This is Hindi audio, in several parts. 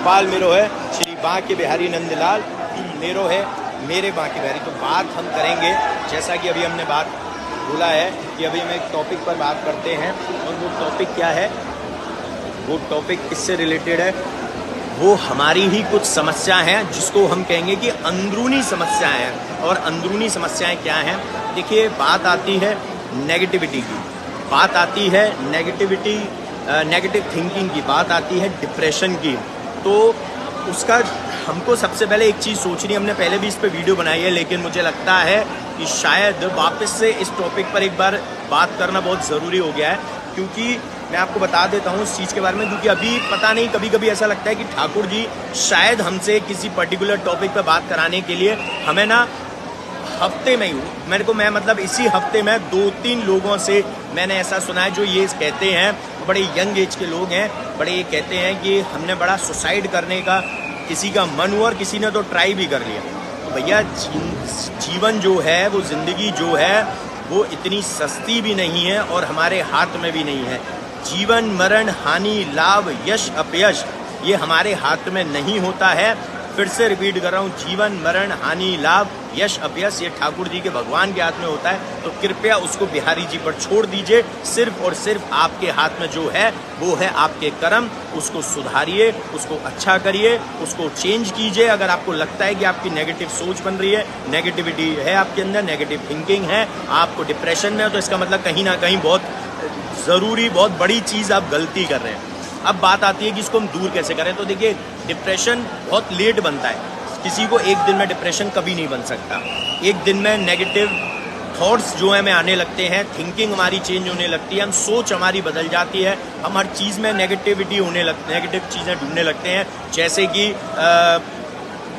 गोपाल मेरो है, श्री बांके बिहारी नंदलाल मेरो है, मेरे बांके बिहारी। तो बात हम करेंगे, जैसा कि अभी हमने बात बोला है कि अभी हम एक टॉपिक पर बात करते हैं, और वो टॉपिक क्या है, वो टॉपिक किससे रिलेटेड है, वो हमारी ही कुछ समस्या हैं जिसको हम कहेंगे कि अंदरूनी समस्याएं हैं। और अंदरूनी समस्याएं क्या हैं? देखिए, बात आती है नेगेटिविटी की, बात आती है नेगेटिविटी, नेगेटिव थिंकिंग की, बात आती है डिप्रेशन की। तो उसका हमको सबसे पहले एक चीज़ सोचनी, हमने पहले भी इस पे वीडियो बनाई है, लेकिन मुझे लगता है कि शायद वापस से इस टॉपिक पर एक बार बात करना बहुत ज़रूरी हो गया है। क्योंकि मैं आपको बता देता हूँ इस चीज़ के बारे में, क्योंकि अभी पता नहीं, कभी कभी ऐसा लगता है कि ठाकुर जी शायद हमसे किसी पर्टिकुलर टॉपिक पर बात कराने के लिए हमें ना हफ्ते में ही, मैं मतलब इसी हफ्ते में 2-3 लोगों से मैंने ऐसा सुना है जो ये कहते हैं, बड़े यंग एज के लोग हैं, बड़े ये कहते हैं कि हमने बड़ा सुसाइड करने का किसी का मन हुआ और किसी ने तो ट्राई भी कर लिया। तो भैया, जीवन जो है, वो ज़िंदगी जो है, वो इतनी सस्ती भी नहीं है और हमारे हाथ में भी नहीं है। जीवन मरण, हानि लाभ, यश अपयश, ये हमारे हाथ में नहीं होता है। फिर से रिपीट कर रहा हूँ, जीवन मरण, हानि लाभ, यश अपयश, ये ठाकुर जी के, भगवान के हाथ में होता है। तो कृपया उसको बिहारी जी पर छोड़ दीजिए। सिर्फ और सिर्फ आपके हाथ में जो है वो है आपके कर्म। उसको सुधारिए, उसको अच्छा करिए, उसको चेंज कीजिए। अगर आपको लगता है कि आपकी नेगेटिव सोच बन रही है, नेगेटिविटी है आपके अंदर, नेगेटिव थिंकिंग है, आपको डिप्रेशन में है, तो इसका मतलब कहीं ना कहीं बहुत ज़रूरी, बहुत बड़ी चीज़ आप गलती कर रहे हैं। अब बात आती है कि इसको हम दूर कैसे करें। तो देखिए, डिप्रेशन बहुत लेट बनता है, किसी को एक दिन में डिप्रेशन कभी नहीं बन सकता। एक दिन में नेगेटिव थॉट्स जो है हमें आने लगते हैं, थिंकिंग हमारी चेंज होने लगती है, हम सोच हमारी बदल जाती है, हम हर चीज़ में नेगेटिविटी होने लगते, नेगेटिव चीज़ें ढूंढने लगते हैं। जैसे कि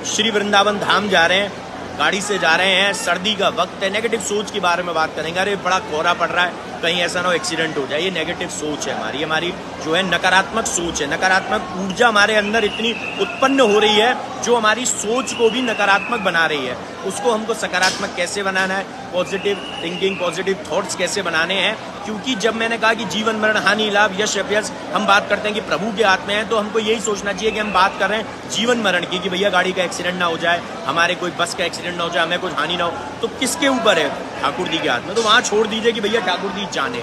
श्री वृंदावन धाम जा रहे हैं, गाड़ी से जा रहे हैं, सर्दी का वक्त है, नेगेटिव सोच के बारे में बात करेंगे। अरे बड़ा कोहरा पड़ रहा है, कहीं ऐसा ना हो एक्सीडेंट हो जाए, ये नेगेटिव सोच है हमारी जो है नकारात्मक सोच है। नकारात्मक ऊर्जा हमारे अंदर इतनी उत्पन्न हो रही है जो हमारी सोच को भी नकारात्मक बना रही है। उसको हमको सकारात्मक कैसे बनाना है, पॉजिटिव थिंकिंग, पॉजिटिव थॉट्स कैसे बनाने हैं। क्योंकि जब मैंने कहा कि जीवन मरण, हानि लाभ, यश अपयश हम बात करते हैं कि प्रभु के हाथ में है, तो हमको यही सोचना चाहिए कि हम बात कर रहे हैं जीवन मरण की, कि भैया गाड़ी का एक्सीडेंट ना हो जाए, हमारे कोई बस का एक्सीडेंट ना हो जाए, हमें कुछ हानि ना हो। तो किसके ऊपर है? ठाकुर जी के हाथ में। तो वहाँ छोड़ दीजिए कि भैया ठाकुर जी जाने,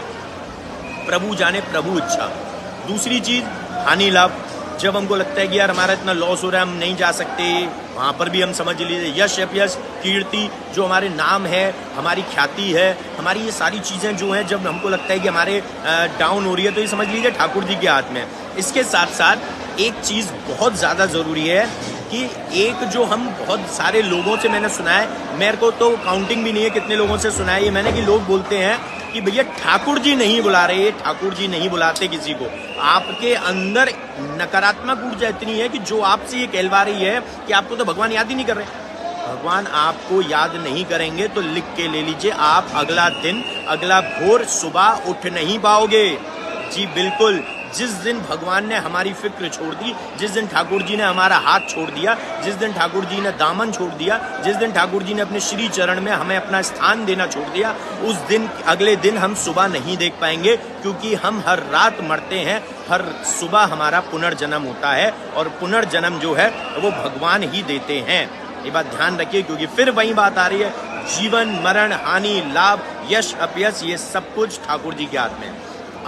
प्रभु जाने, प्रभु इच्छा। दूसरी चीज़, हानि लाभ, जब हमको लगता है कि यार हमारा इतना लॉस हो रहा है, हम नहीं जा सकते, वहाँ पर भी हम समझ लीजिए यश अपयश, कीर्ति, जो हमारे नाम है, हमारी ख्याति है, हमारी ये सारी चीज़ें जो हैं, जब हमको लगता है कि हमारे डाउन हो रही है, तो ये समझ लीजिए ठाकुर जी के हाथ में। इसके साथ साथ एक चीज़ बहुत ज़्यादा ज़रूरी है कि एक जो हम बहुत सारे लोगों से मैंने सुना है, मेरे को तो काउंटिंग भी नहीं है कितने लोगों से सुना है ये मैंने, कि लोग बोलते हैं कि भैया ठाकुर जी नहीं बुला रहे, ठाकुर जी नहीं बुलाते किसी को। आपके अंदर नकारात्मक ऊर्जा इतनी है कि जो आपसे ये कहलवा रही है कि आपको तो भगवान याद ही नहीं कर रहे। भगवान आपको याद नहीं करेंगे तो लिख के ले लीजिए, आप अगला दिन, अगला भोर सुबह उठ नहीं पाओगे। जी बिल्कुल, जिस दिन भगवान ने हमारी फिक्र छोड़ दी, जिस दिन ठाकुर जी ने हमारा हाथ छोड़ दिया, जिस दिन ठाकुर जी ने दामन छोड़ दिया, जिस दिन ठाकुर जी ने अपने श्री चरण में हमें अपना स्थान देना छोड़ दिया, उस दिन, अगले दिन हम सुबह नहीं देख पाएंगे। क्योंकि हम हर रात मरते हैं, हर सुबह हमारा पुनर्जन्म होता है, और पुनर्जन्म जो है वो भगवान ही देते हैं। ये बात ध्यान रखिए, क्योंकि फिर वही बात आ रही है, जीवन मरण, हानि लाभ, यश अपयश, ये सब कुछ ठाकुर जी के हाथ में है।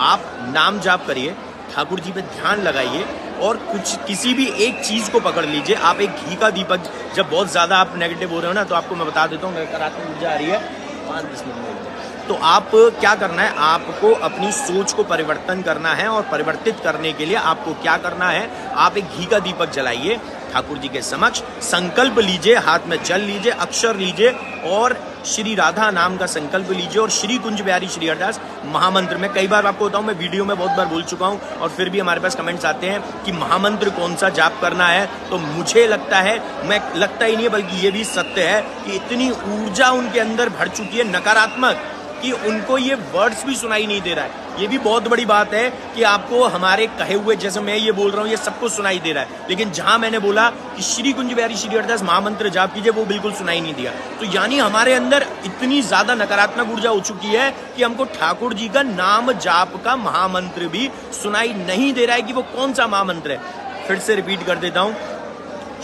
आप नाम जाप करिए, ठाकुर जी पे ध्यान लगाइए, और कुछ किसी भी एक चीज़ को पकड़ लीजिए। आप एक घी का दीपक, जब बहुत ज़्यादा आप नेगेटिव हो रहे हो ना, तो आपको मैं बता देता हूँ, नकारात्मक ऊर्जा आ रही है, 5-10 मिनट, तो आप क्या करना है, आपको अपनी सोच को परिवर्तन करना है, और परिवर्तित करने के लिए आपको क्या करना है, आप एक घी का दीपक जलाइए, ठाकुर जी के समक्ष संकल्प लीजिए, हाथ में जल लीजिए, अक्षर लीजिए, और श्री राधा नाम का संकल्प लीजिए, और श्री कुंज बिहारी श्री हरदास महामंत्र में, कई बार आपको बताऊं, मैं वीडियो में बहुत बार बोल चुका हूं, और फिर भी हमारे पास कमेंट्स आते हैं कि महामंत्र कौन सा जाप करना है। तो मुझे लगता है, मैं लगता ही नहीं है बल्कि ये भी सत्य है कि इतनी ऊर्जा उनके अंदर भर चुकी है नकारात्मक, कि उनको ये वर्ड्स भी सुनाई नहीं दे रहा है। ये भी बहुत बड़ी बात है कि आपको हमारे कहे हुए, जैसे मैं ये बोल रहा हूँ, ये सब कुछ सुनाई दे रहा है, लेकिन जहां मैंने बोला कि श्री कुंज बिहारी श्री हरदास महामंत्र जाप कीजिए, वो बिल्कुल सुनाई नहीं दिया। तो यानी हमारे अंदर इतनी ज्यादा नकारात्मक ऊर्जा हो चुकी है कि हमको ठाकुर जी का नाम जाप का महामंत्र भी सुनाई नहीं दे रहा है कि वो कौन सा महामंत्र है। फिर से रिपीट कर देता हूँ,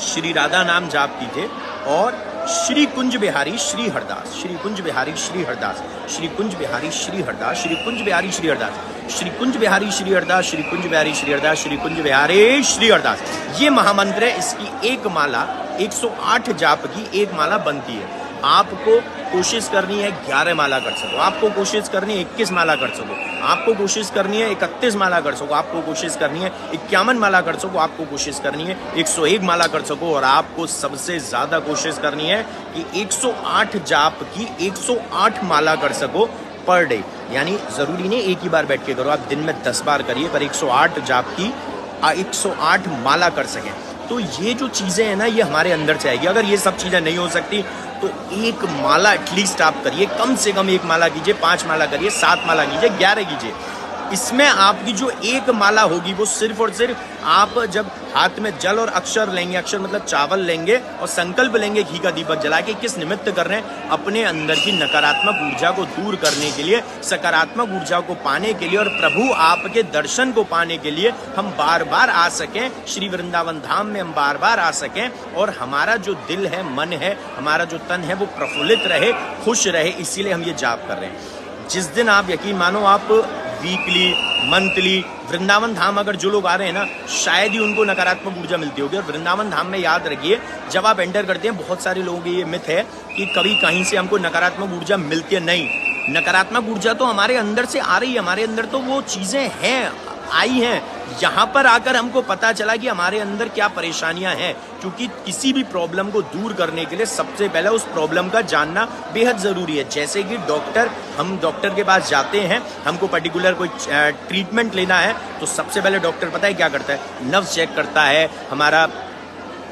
श्री राधा नाम जाप कीजिए और श्री कुंज बिहारी श्री हरदास, श्री कुंज बिहारी श्री हरदास, श्री कुंज बिहारी श्री हरदास, श्री कुंज बिहारी श्री हरदास, श्री कुंज बिहारी श्री हरदास, श्री कुंज बिहारी श्री हरदास, श्री कुंज बिहारी श्री हरदास। ये महामंत्र है, इसकी एक माला 108 जाप की एक माला बनती है। आपको कोशिश करनी है 11 माला कर सको, आपको कोशिश करनी है 21 माला कर सको, आपको कोशिश करनी है 31 माला कर सको, आपको कोशिश करनी है 51 माला कर सको, आपको कोशिश करनी है 101 माला कर सको, और आपको सबसे ज्यादा कोशिश करनी है कि 108 जाप की 108 माला कर सको पर डे। यानी जरूरी नहीं एक ही बार बैठ के करो, आप दिन में 10 बार करिए, पर 108 जाप की 108 माला कर सकें। तो ये जो चीजें हैं ना, ये हमारे अंदर से आएगी। अगर ये सब चीजें नहीं हो सकती तो एक माला एटलीस्ट आप करिए, कम से कम एक माला कीजिए, 5 माला करिए, 7 माला कीजिए, 11 कीजिए। इसमें आपकी जो एक माला होगी वो सिर्फ और सिर्फ आप जब हाथ में जल और अक्षर लेंगे, अक्षर मतलब चावल लेंगे और संकल्प लेंगे घी का दीपक जला के, किस निमित्त कर रहे हैं, अपने अंदर की नकारात्मक ऊर्जा को दूर करने के लिए, सकारात्मक ऊर्जा को पाने के लिए और प्रभु आपके दर्शन को पाने के लिए हम बार बार आ सकें, श्री वृंदावन धाम में हम बार बार आ सकें और हमारा जो दिल है, मन है, हमारा जो तन है वो प्रफुल्लित रहे, खुश रहे। इसीलिए हम ये जाप कर रहे हैं। जिस दिन आप यकीन मानो आप वीकली, मंथली वृंदावन धाम अगर जो लोग आ रहे हैं ना, शायद ही उनको नकारात्मक ऊर्जा मिलती होगी। और वृंदावन धाम में याद रखिए, जब आप एंटर करते हैं, बहुत सारे लोगों की ये मिथ है कि कभी कहीं से हमको नकारात्मक ऊर्जा मिलती है। नहीं, नकारात्मक ऊर्जा तो हमारे अंदर से आ रही है, हमारे अंदर तो वो चीजें हैं, आई हैं। यहाँ पर आकर हमको पता चला कि हमारे अंदर क्या परेशानियां हैं, क्योंकि किसी भी प्रॉब्लम को दूर करने के लिए सबसे पहले उस प्रॉब्लम का जानना बेहद जरूरी है। जैसे कि डॉक्टर, हम डॉक्टर के पास जाते हैं, हमको पर्टिकुलर कोई ट्रीटमेंट लेना है, तो सबसे पहले डॉक्टर पता है क्या करता है, नर्व्स चेक करता है, हमारा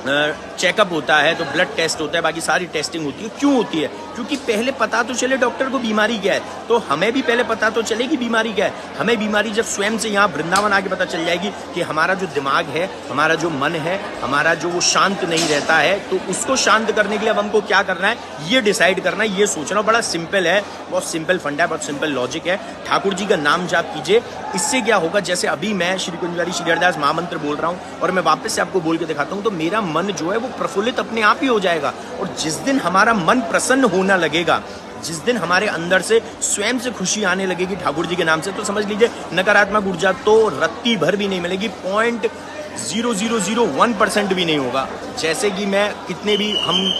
चेकअप होता है, तो ब्लड टेस्ट होता है, बाकी सारी टेस्टिंग होती है। क्यों होती है? क्योंकि पहले पता तो चले डॉक्टर को बीमारी क्या है, तो हमें भी पहले पता तो चले कि बीमारी क्या है। हमें बीमारी जब स्वयं से यहाँ वृंदावन आके पता चल जाएगी कि हमारा जो दिमाग है, हमारा जो मन है, हमारा जो वो शांत नहीं रहता है, तो उसको शांत करने के लिए अब हमको क्या करना है, ये डिसाइड करना है, ये सोचना। बड़ा सिंपल है, बहुत सिंपल फंडा है, बहुत सिंपल लॉजिक है। ठाकुर जी का नाम जाप कीजिए, इससे क्या होगा, जैसे अभी मैं श्री कुंज बिहारी श्री हरदास महामंत्र बोल रहा हूँ और मैं वापस से आपको बोल के दिखाता हूँ, तो मेरा मन जो है वो प्रफुल्लित अपने आप ही हो जाएगा। और जिस दिन हमारा मन प्रसन्न होना लगेगा, जिस दिन हमारे अंदर से स्वयं से खुशी आने लगेगी ठाकुर जी के नाम से, तो समझ लीजिए नकारात्मक ऊर्जा तो रत्ती भर भी नहीं मिलेगी, 0.0001% भी नहीं होगा। जैसे कि मैं कितने भी हम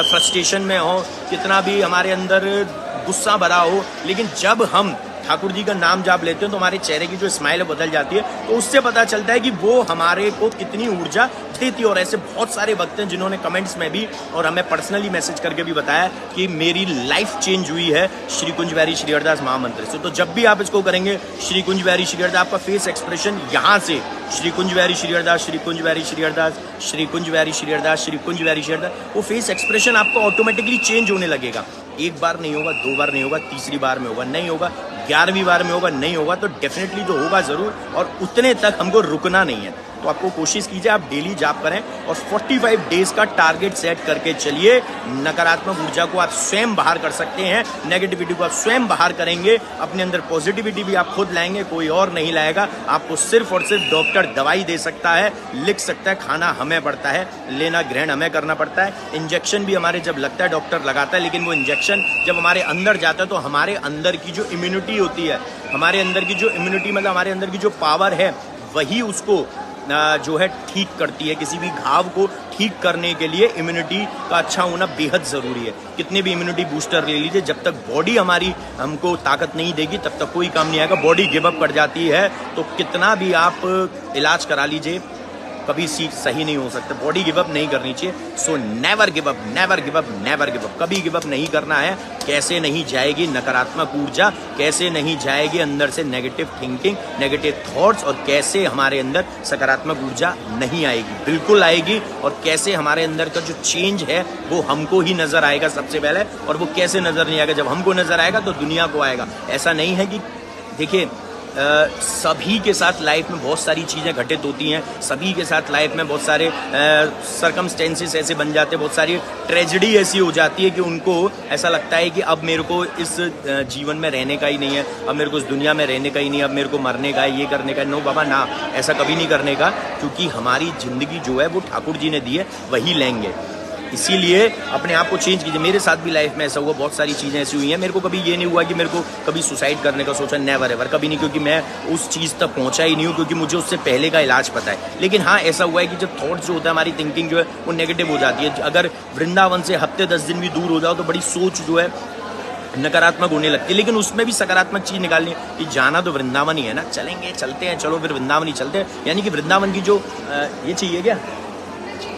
फ्रस्ट्रेशन में हो, कितना भी हमारे अंदर गुस्सा भरा हो, लेकिन जब हम ठाकुर जी का नाम जाप लेते हैं तो हमारे चेहरे की जो स्माइल बदल जाती है, तो उससे पता चलता है कि वो हमारे को कितनी ऊर्जा देती है। और ऐसे बहुत सारे भक्त हैं जिन्होंने कमेंट्स में भी और हमें पर्सनली मैसेज करके भी बताया कि मेरी लाइफ चेंज हुई है श्री कुंज बिहारी श्री हरदास महामंत्र से। तो जब भी आप इसको करेंगे, श्री कुंज बिहारी श्री हरदास, आपका फेस एक्सप्रेशन यहाँ से श्री कुंज बिहारी श्री हरदास, श्री कुंज बिहारी श्री हरदास, श्री कुंज बिहारी श्री हरदास, श्री कुंज बिहारी श्री हरदास, वो फेस एक्सप्रेशन आपको ऑटोमेटिकली चेंज होने लगेगा। एक बार नहीं होगा, 2 बार नहीं होगा, तीसरी बार में होगा, नहीं होगा, 11वीं बार में होगा, नहीं होगा, तो डेफिनेटली तो होगा जरूर। और उतने तक हमको रुकना नहीं है। तो आपको कोशिश कीजिए, आप डेली जाप करें और 45 डेज का टारगेट सेट करके चलिए। नकारात्मक ऊर्जा को आप स्वयं बाहर कर सकते हैं, नेगेटिविटी को आप स्वयं बाहर करेंगे, अपने अंदर पॉजिटिविटी भी आप खुद लाएंगे, कोई और नहीं लाएगा। आपको सिर्फ और सिर्फ डॉक्टर दवाई दे सकता है, लिख सकता है, खाना हमें पड़ता है, लेना ग्रहण हमें करना पड़ता है। इंजेक्शन भी हमारे जब लगता है डॉक्टर लगाता है, लेकिन वो इंजेक्शन जब हमारे अंदर जाता है तो हमारे अंदर की जो इम्यूनिटी होती है, हमारे अंदर की जो इम्यूनिटी मतलब हमारे अंदर की जो पावर है, वही उसको जो है ठीक करती है। किसी भी घाव को ठीक करने के लिए इम्यूनिटी का अच्छा होना बेहद ज़रूरी है। कितने भी इम्यूनिटी बूस्टर ले लीजिए, जब तक बॉडी हमारी हमको ताकत नहीं देगी तब तक कोई काम नहीं आएगा। बॉडी गिव अप कर जाती है तो कितना भी आप इलाज करा लीजिए, कभी सही नहीं हो सकता। बॉडी गिव अप नहीं करनी चाहिए। So never give up, never give up, never give up, कभी गिव अप नहीं करना है। कैसे नहीं जाएगी नकारात्मक ऊर्जा, कैसे नहीं जाएगी अंदर से नेगेटिव थिंकिंग, नेगेटिव थॉट्स, और कैसे हमारे अंदर सकारात्मक ऊर्जा नहीं आएगी, बिल्कुल आएगी। और कैसे हमारे अंदर का जो चेंज है वो हमको ही नजर आएगा सबसे पहले। और वो कैसे नजर नहीं आएगा, जब हमको नजर आएगा तो दुनिया को आएगा। ऐसा नहीं है कि देखिए सभी के साथ लाइफ में बहुत सारी चीज़ें घटित होती हैं, सभी के साथ लाइफ में बहुत सारे सरकमस्टेंसेस ऐसे बन जाते हैं, बहुत सारी ट्रेजेडी ऐसी हो जाती है कि उनको ऐसा लगता है कि अब मेरे को इस जीवन में रहने का ही नहीं है, अब मेरे को इस दुनिया में रहने का ही नहीं है, अब मेरे को मरने का है, ये करने का है। नो बाबा ना, ऐसा कभी नहीं करने का, क्योंकि हमारी ज़िंदगी जो है वो ठाकुर जी ने दी है, वही लेंगे। इसीलिए अपने आप को चेंज कीजिए। मेरे साथ भी लाइफ में ऐसा हुआ, बहुत सारी चीज़ें ऐसी हुई हैं। मेरे को कभी ये नहीं हुआ कि मेरे को कभी सुसाइड करने का सोचा, नेवर एवर, कभी नहीं, क्योंकि मैं उस चीज़ तक पहुंचा ही नहीं हूँ, क्योंकि मुझे उससे पहले का इलाज पता है। लेकिन हाँ, ऐसा हुआ है कि जब थॉट्स जो होता है, हमारी थिंकिंग जो है वो नेगेटिव हो जाती है। अगर वृंदावन से हफ्ते 10 दिन भी दूर हो जाओ तो बड़ी सोच जो है नकारात्मक होने लगती है। लेकिन उसमें भी सकारात्मक चीज़ निकालनी है कि जाना तो वृंदावन ही है ना, चलेंगे, चलते हैं, चलो फिर वृंदावन ही चलते हैं। यानी कि वृंदावन की जो ये चाहिए क्या,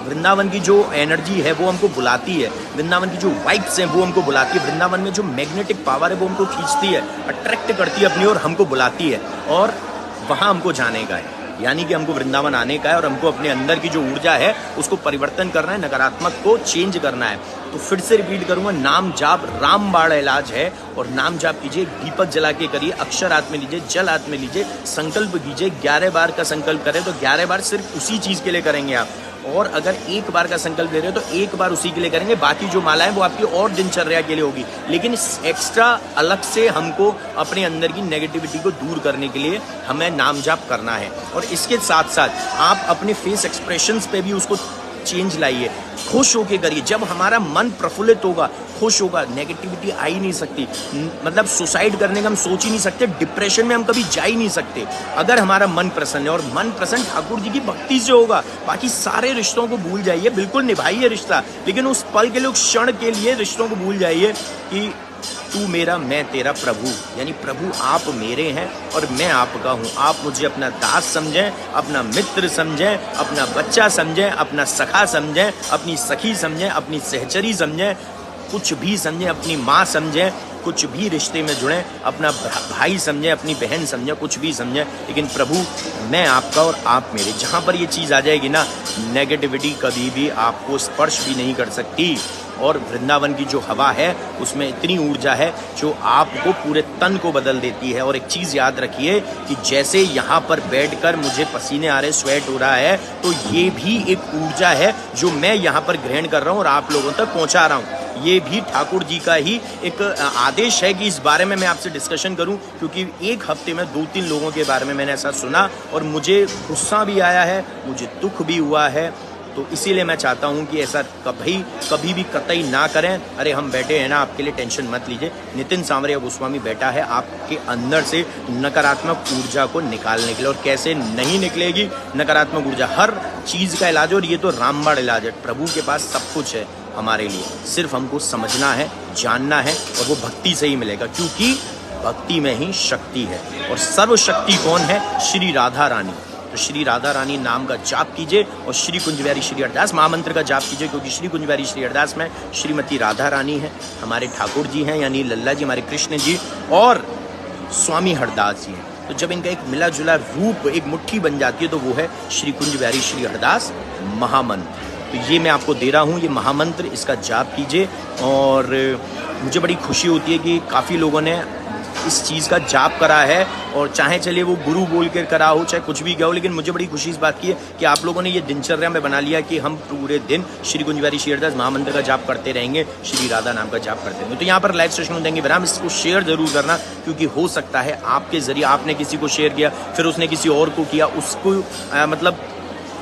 वृंदावन की जो एनर्जी है वो हमको बुलाती है, वृंदावन की जो वाइब्स हैं वो हमको बुलाती है, वृंदावन में जो मैग्नेटिक पावर है वो हमको खींचती है, अट्रैक्ट करती है अपनी ओर, हमको बुलाती है, और वहाँ हमको जाने का है। यानी कि हमको वृंदावन आने का है और हमको अपने अंदर की जो ऊर्जा है उसको परिवर्तन करना है, नकारात्मक को चेंज करना है। तो फिर से रिपीट करूंगा, नाम जाप रामबाण इलाज है, और नाम जाप कीजिए, दीपक जला के करिए, अक्षर हाथ में लीजिए, जल हाथ में लीजिए, संकल्प कीजिए। 11 बार का संकल्प करें तो 11 बार सिर्फ उसी चीज़ के लिए करेंगे आप, और अगर एक बार का संकल्प ले रहे हो तो एक बार उसी के लिए करेंगे, बाकी जो माला है वो आपकी और दिनचर्या के लिए होगी। लेकिन एक्स्ट्रा अलग से हमको अपने अंदर की नेगेटिविटी को दूर करने के लिए हमें नाम जाप करना है। और इसके साथ साथ आप अपने फेस एक्सप्रेशंस पे भी उसको चेंज लाइए, खुश होके करिए। जब हमारा मन प्रफुल्लित होगा, खुश होगा, नेगेटिविटी आ ही नहीं सकती। मतलब सुसाइड करने का हम सोच ही नहीं सकते, डिप्रेशन में हम कभी जा ही नहीं सकते अगर हमारा मन प्रसन्न है। और मन प्रसन्न ठाकुर जी की भक्ति से होगा। बाकी सारे रिश्तों को भूल जाइए, बिल्कुल निभाइए रिश्ता, लेकिन उस पल के लिए, उस क्षण के लिए रिश्तों को भूल जाइए कि तू मेरा मैं तेरा प्रभु, यानी प्रभु आप मेरे हैं और मैं आपका हूँ। आप मुझे अपना दास समझें, अपना मित्र समझें, अपना बच्चा समझें, अपना सखा समझें, अपनी सखी समझें, अपनी सहचरी समझें, कुछ भी समझें, अपनी माँ समझें, कुछ भी रिश्ते में जुड़ें, अपना भाई समझें, अपनी बहन समझें, कुछ भी समझें, लेकिन प्रभु मैं आपका और आप मेरे। जहाँ पर ये चीज़ आ जाएगी ना, नेगेटिविटी कभी भी आपको स्पर्श भी नहीं कर सकती। और वृंदावन की जो हवा है उसमें इतनी ऊर्जा है जो आपको पूरे तन को बदल देती है। और एक चीज़ याद रखिए कि जैसे यहाँ पर बैठकर मुझे पसीने आ रहे, स्वेट हो रहा है, तो ये भी एक ऊर्जा है जो मैं यहाँ पर ग्रहण कर रहा हूँ और आप लोगों तक पहुँचा रहा हूँ। ये भी ठाकुर जी का ही एक आदेश है कि इस बारे में मैं आपसे डिस्कशन करूं, क्योंकि एक हफ्ते में 2-3 लोगों के बारे में मैंने ऐसा सुना और मुझे गुस्सा भी आया है, मुझे दुख भी हुआ है। तो इसीलिए मैं चाहता हूं कि ऐसा कभी भी कतई ना करें। अरे हम बैठे हैं ना, आपके लिए टेंशन मत लीजिए। नितिन सांवरिया गोस्वामी बैठा है आपके अंदर से नकारात्मक ऊर्जा को निकालने के लिए। और कैसे नहीं निकलेगी नकारात्मक ऊर्जा? हर चीज़ का इलाज, और ये तो रामबाण इलाज है। प्रभु के पास सब कुछ है हमारे लिए, सिर्फ हमको समझना है, जानना है, और वो भक्ति से ही मिलेगा, क्योंकि भक्ति में ही शक्ति है। और सर्वशक्ति कौन है? श्री राधा रानी। तो श्री राधा रानी नाम का जाप कीजिए और श्री कुंज बिहारी श्री हरदास महामंत्र का जाप कीजिए, क्योंकि श्री कुंज बिहारी श्री हरदास में श्रीमती राधा रानी है, हमारे ठाकुर जी हैं यानी लल्ला जी, हमारे कृष्ण जी, और स्वामी हरदास जी हैं। तो जब इनका एक मिला जुला रूप, एक मुट्ठी बन जाती है, तो वो है श्री कुंज बिहारी श्री हरदास महामंत्र। तो ये मैं आपको दे रहा हूँ, ये महामंत्र, इसका जाप कीजिए। और मुझे बड़ी खुशी होती है कि काफ़ी लोगों ने इस चीज़ का जाप करा है, और चाहे चलिए वो गुरु बोल कर करा हो, चाहे कुछ भी किया हो, लेकिन मुझे बड़ी खुशी इस बात की है कि आप लोगों ने ये दिनचर्या में बना लिया कि हम पूरे दिन श्री कुंज बिहारी श्री हरदास महामंत्र का जाप करते रहेंगे, श्री राधा नाम का जाप करते रहेंगे। तो यहाँ पर लाइव सेशन देंगे विराम, इसको शेयर जरूर करना, क्योंकि हो सकता है आपके जरिए, आपने किसी को शेयर किया, फिर उसने किसी और को किया, उसको मतलब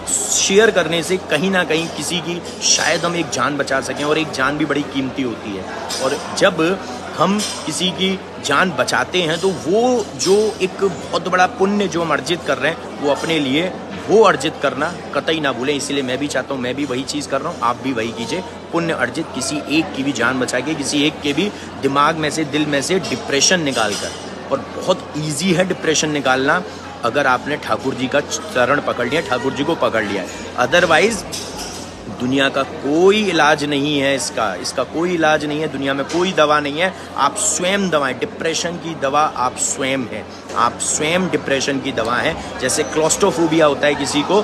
शेयर करने से कहीं ना कहीं किसी की शायद हम एक जान बचा सकें, और एक जान भी बड़ी कीमती होती है। और जब हम किसी की जान बचाते हैं तो वो जो एक बहुत बड़ा पुण्य जो हम अर्जित कर रहे हैं, वो अपने लिए वो अर्जित करना कतई ना भूलें। इसीलिए मैं भी चाहता हूँ, मैं भी वही चीज़ कर रहा हूँ, आप भी वही कीजिए। पुण्य अर्जित, किसी एक की भी जान बचा के, किसी एक के भी दिमाग में से, दिल में से डिप्रेशन निकाल कर। और बहुत ईजी है डिप्रेशन निकालना, अगर आपने ठाकुर जी का चरण पकड़ लिया, ठाकुर जी को पकड़ लिया है। अदरवाइज दुनिया का कोई इलाज नहीं है, इसका कोई इलाज नहीं है, दुनिया में कोई दवा नहीं है। आप स्वयं दवाएं, डिप्रेशन की दवा आप स्वयं हैं, आप स्वयं डिप्रेशन की दवा हैं। जैसे क्लॉस्ट्रोफोबिया होता है किसी को,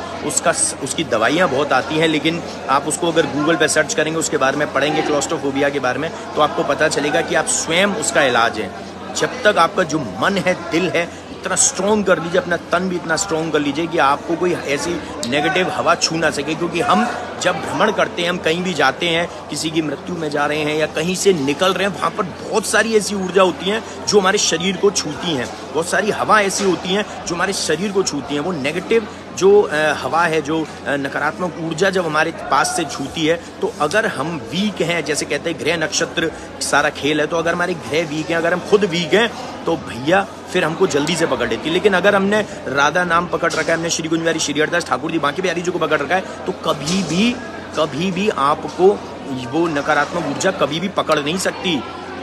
उसकी दवाइयाँ बहुत आती हैं, लेकिन आप उसको अगर गूगल पे सर्च करेंगे, उसके बारे में पढ़ेंगे क्लॉस्ट्रोफोबिया के बारे में, तो आपको पता चलेगा कि आप स्वयं उसका इलाज है। जब तक आपका जो मन है, दिल है, इतना स्ट्रॉन्ग कर लीजिए, अपना तन भी इतना स्ट्रॉन्ग कर लीजिए कि आपको कोई ऐसी नेगेटिव हवा छू ना सके। क्योंकि हम जब भ्रमण करते हैं, हम कहीं भी जाते हैं, किसी की मृत्यु में जा रहे हैं या कहीं से निकल रहे हैं, वहाँ पर बहुत सारी ऐसी ऊर्जा होती हैं जो हमारे शरीर को छूती हैं, बहुत सारी हवा ऐसी होती हैं जो हमारे शरीर को छूती हैं। वो नेगेटिव जो हवा है, जो नकारात्मक ऊर्जा जब हमारे पास से छूती है, तो अगर हम वीक हैं, जैसे कहते हैं ग्रह नक्षत्र सारा खेल है, तो अगर हमारे ग्रह वीक हैं, अगर हम खुद वीक हैं, तो भैया फिर हमको जल्दी से पकड़ लेती है। लेकिन अगर हमने राधा नाम पकड़ रखा है, हमने श्री कुंज बिहारी श्री हरदास ठाकुर जी बांके बिहारी जी को पकड़ रखा है, तो कभी भी आपको वो नकारात्मक ऊर्जा कभी भी पकड़ नहीं सकती।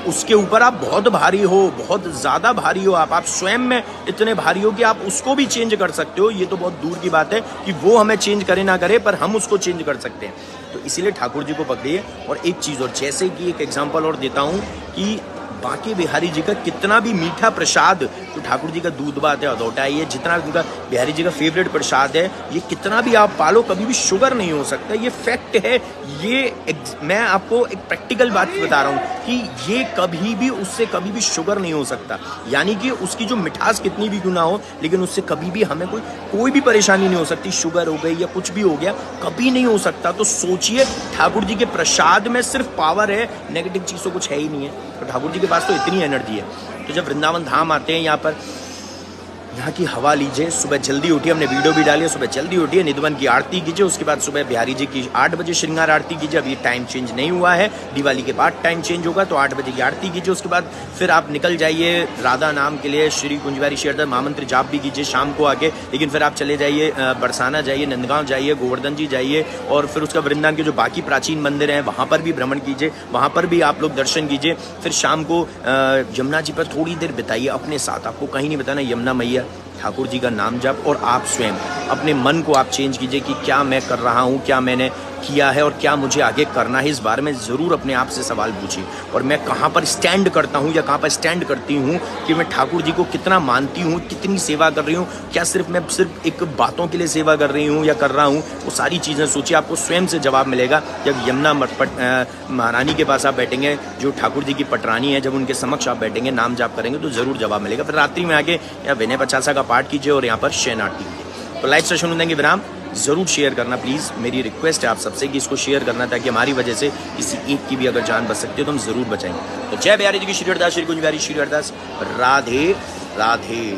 उसके ऊपर आप बहुत भारी हो, बहुत ज़्यादा भारी हो, आप स्वयं में इतने भारी हो कि आप उसको भी चेंज कर सकते हो। ये तो बहुत दूर की बात है कि वो हमें चेंज करे ना करे, पर हम उसको चेंज कर सकते हैं। तो इसीलिए ठाकुर जी को पकड़िए। और एक चीज़ और, जैसे कि एक एग्जाम्पल और देता हूँ कि बांके बिहारी जी का कितना भी मीठा प्रसाद, तो ठाकुर जी का दूध भात है, अदौटा है, ये जितना भी उनका बिहारी जी का फेवरेट प्रसाद है, ये कितना भी आप पालो कभी भी शुगर नहीं हो सकता। ये फैक्ट है। ये मैं आपको एक प्रैक्टिकल बात बता रहा हूँ कि ये कभी भी उससे कभी भी शुगर नहीं हो सकता। यानी कि उसकी जो मिठास कितनी भी क्यों ना हो, लेकिन उससे कभी भी हमें कोई भी परेशानी नहीं हो सकती। शुगर हो गई या कुछ भी हो गया, कभी नहीं हो सकता। तो सोचिए, ठाकुर जी के प्रसाद में सिर्फ पावर है, नेगेटिव चीज़ तो कुछ है ही नहीं है। तो ठाकुर जी के पास तो इतनी एनर्जी है। तो जब वृंदावन धाम आते हैं, यहाँ पर यहाँ की हवा लीजिए, सुबह जल्दी उठिए, हमने वीडियो भी डाली है, सुबह जल्दी उठिए, निधवन की आरती कीजिए, उसके बाद सुबह बिहारी जी की 8 बजे श्रृंगार आरती कीजिए। अभी टाइम चेंज नहीं हुआ है, दिवाली के बाद टाइम चेंज होगा, तो 8 बजे की आरती कीजिए। उसके बाद फिर आप निकल जाइए राधा नाम के लिए, श्री कुंज बिहारी श्री हरदास महामंत्र जाप भी कीजिए शाम को आके। लेकिन फिर आप चले जाइए बरसाना जाइए, नंदगांव जाइए, गोवर्धन जी जाइए, और फिर उसका वृंदावन के जो बाकी प्राचीन मंदिर हैं वहाँ पर भी भ्रमण कीजिए, वहाँ पर भी आप लोग दर्शन कीजिए। फिर शाम को यमुना जी पर थोड़ी देर बिताइए अपने साथ, आपको कहीं नहीं बताना, यमुना मैया, ठाकुर जी का नाम जप, और आप स्वयं अपने मन को आप चेंज कीजिए कि क्या मैं कर रहा हूँ, क्या मैंने किया है और क्या मुझे आगे करना है। इस बारे में ज़रूर अपने आप से सवाल पूछिए, और मैं कहाँ पर स्टैंड करता हूँ या कहाँ पर स्टैंड करती हूँ, कि मैं ठाकुर जी को कितना मानती हूँ, कितनी सेवा कर रही हूँ, क्या मैं सिर्फ एक बातों के लिए सेवा कर रही हूँ या कर रहा हूँ। वो सारी चीज़ें सोचिए, आपको स्वयं से जवाब मिलेगा। जब यमुना महारानी के पास आप बैठेंगे, जो ठाकुर जी की पटरानी है, जब उनके समक्ष आप बैठेंगे, नाम जाप करेंगे, तो ज़रूर जवाब मिलेगा। फिर रात्रि में आके या विनय पचासा का पाठ कीजिए और यहाँ पर शयन आरती कीजिए। तो लाइव सेशन देंगे विराम, ज़रूर शेयर करना प्लीज़। मेरी रिक्वेस्ट है आप सबसे कि इसको शेयर करना, ताकि हमारी वजह से किसी एक की भी अगर जान बच सकती है तो हम ज़रूर बचाएंगे। तो जय बिहारी जी की श्री हरदास, श्री कुंज बिहारी श्री हरदास, राधे राधे।